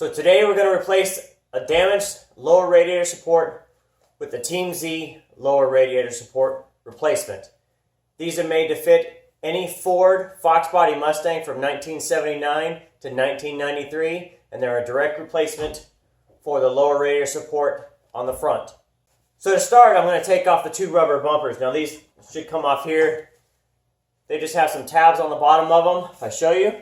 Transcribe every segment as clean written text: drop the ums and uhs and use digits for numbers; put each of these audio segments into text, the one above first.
So today we're going to replace a damaged lower radiator support with the Team Z lower radiator support replacement. These are made to fit any Ford Foxbody Mustang from 1979 to 1993, and they're a direct replacement for the lower radiator support on the front. So to start, I'm going to take off the two rubber bumpers. Now these should come off here. They just have some tabs on the bottom of them. If I show you,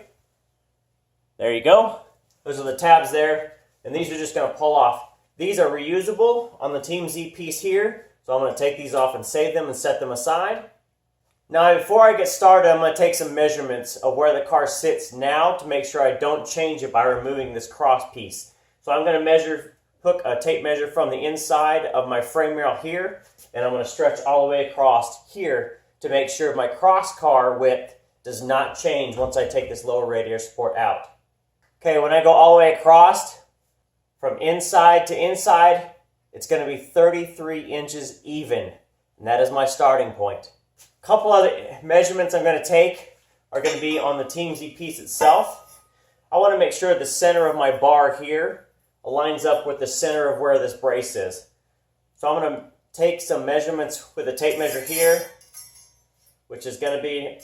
there you go. Those are the tabs there, and these are just going to pull off. These are reusable on the Team Z piece here, so I'm going to take these off and save them and set them aside. Now before I get started, I'm going to take some measurements of where the car sits now to make sure I don't change it by removing this cross piece. So I'm going to hook a tape measure from the inside of my frame rail here, and I'm going to stretch all the way across here to make sure my cross car width does not change once I take this lower radiator support out. Okay, when I go all the way across, from inside to inside, it's going to be 33 inches even, and that is my starting point. A couple other measurements I'm going to take are going to be on the Team Z piece itself. I want to make sure the center of my bar here aligns up with the center of where this brace is. So I'm going to take some measurements with a tape measure here, which is going to be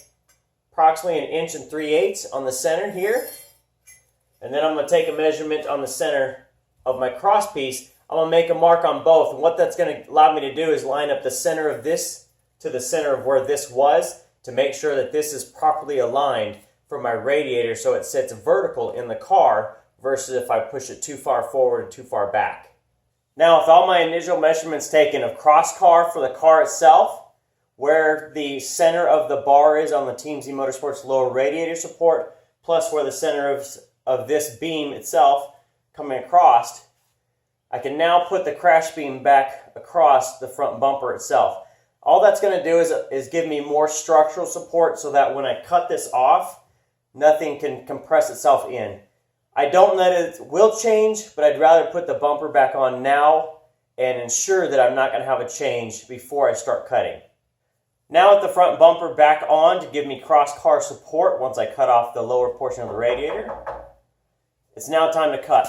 approximately 1 3/8 inches on the center here. And then I'm going to take a measurement on the center of my cross piece. I'm going to make a mark on both. And what that's going to allow me to do is line up the center of this to the center of where this was to make sure that this is properly aligned for my radiator so it sits vertical in the car versus if I push it too far forward or too far back. Now with all my initial measurements taken of cross car for the car itself, where the center of the bar is on the Team Z Motorsports lower radiator support, plus where the center of this beam itself coming across, I can now put the crash beam back across the front bumper itself. All that's going to do is give me more structural support so that when I cut this off, nothing can compress itself in. I don't know that it will change, but I'd rather put the bumper back on now and ensure that I'm not going to have a change before I start cutting. Now with the front bumper back on to give me cross-car support once I cut off the lower portion of the radiator, it's now time to cut.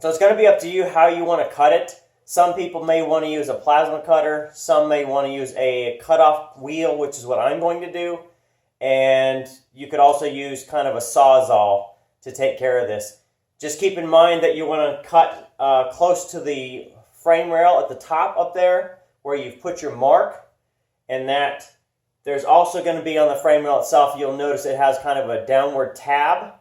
So it's going to be up to you how you want to cut it. Some people may want to use a plasma cutter. Some may want to use a cutoff wheel, which is what I'm going to do. And you could also use kind of a sawzall to take care of this. Just keep in mind that you want to cut close to the frame rail at the top up there where you've put your mark. And that there's also going to be on the frame rail itself, you'll notice it has kind of a downward tab.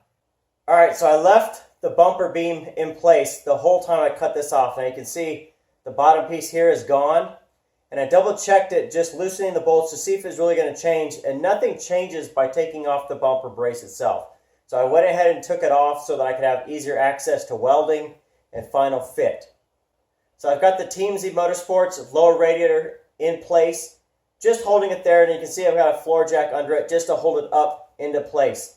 Alright, so I left the bumper beam in place the whole time I cut this off. Now you can see the bottom piece here is gone. And I double checked it just loosening the bolts to see if it's really going to change. And nothing changes by taking off the bumper brace itself. So I went ahead and took it off so that I could have easier access to welding and final fit. So I've got the Team Z Motorsports lower radiator in place, just holding it there, and you can see I've got a floor jack under it just to hold it up into place.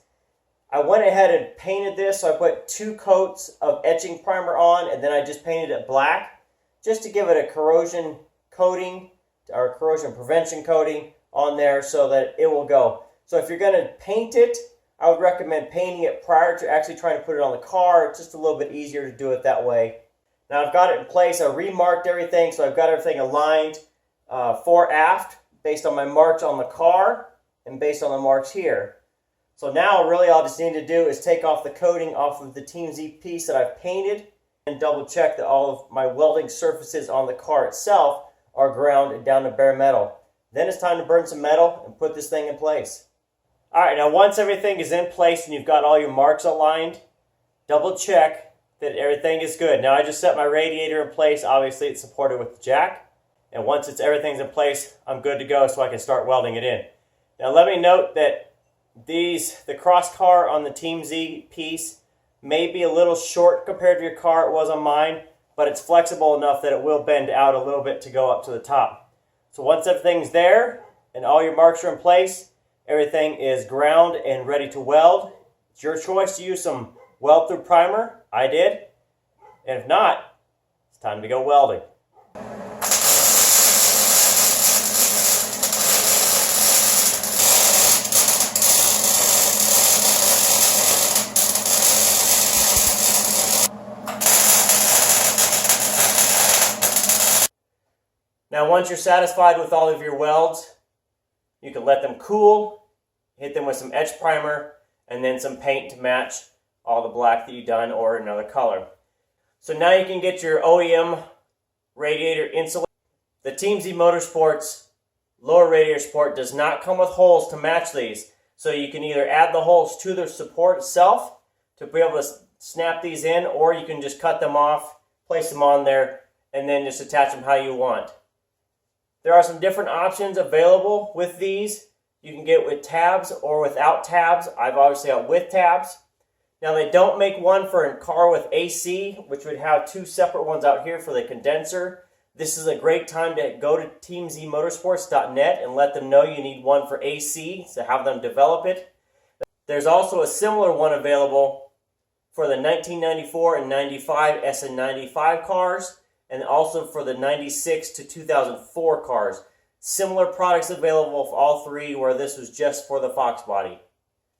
I went ahead and painted this, so I put 2 coats of etching primer on, and then I just painted it black just to give it a corrosion coating or corrosion prevention coating on there so that it will go. So if you're going to paint it, I would recommend painting it prior to actually trying to put it on the car. It's just a little bit easier to do it that way. Now I've got it in place. I remarked everything, so I've got everything aligned fore aft based on my marks on the car and based on the marks here. So now really all I just need to do is take off the coating off of the Team Z piece that I've painted and double check that all of my welding surfaces on the car itself are ground down to bare metal. Then it's time to burn some metal and put this thing in place. Alright, now once everything is in place and you've got all your marks aligned, double check that everything is good. Now I just set my radiator in place. Obviously it's supported with the jack. And once everything's in place, I'm good to go so I can start welding it in. Now let me note that the cross car on the Team Z piece may be a little short compared to your car. It was on mine, but it's flexible enough that it will bend out a little bit to go up to the top. So once everything's there and all your marks are in place, everything is ground and ready to weld. It's your choice to use some weld-through primer. I did. And if not, it's time to go welding. Now once you're satisfied with all of your welds, you can let them cool, hit them with some etch primer, and then some paint to match all the black that you've done or another color. So now you can get your OEM radiator insulated. The Team Z Motorsports lower radiator support does not come with holes to match these. So you can either add the holes to the support itself to be able to snap these in, or you can just cut them off, place them on there, and then just attach them how you want. There are some different options available with these. You can get with tabs or without tabs. I've obviously got with tabs. Now they don't make one for a car with AC, which would have two separate ones out here for the condenser. This is a great time to go to teamzmotorsports.net and let them know you need one for AC, to have them develop it. There's also a similar one available for the 1994 and 95 SN95 cars, and also for the 96 to 2004 cars. Similar products available for all three, where this was just for the Foxbody.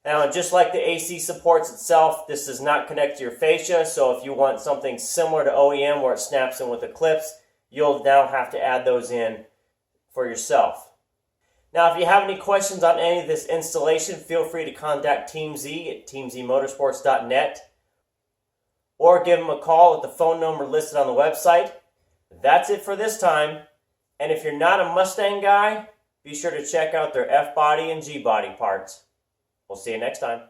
Now, just like the AC supports itself, this does not connect to your fascia, so if you want something similar to OEM where it snaps in with the clips, you'll now have to add those in for yourself. Now, if you have any questions on any of this installation, feel free to contact Team Z at teamzmotorsports.net or give them a call at the phone number listed on the website. That's it for this time. And if you're not a Mustang guy, be sure to check out their F-body and G-body parts. We'll see you next time.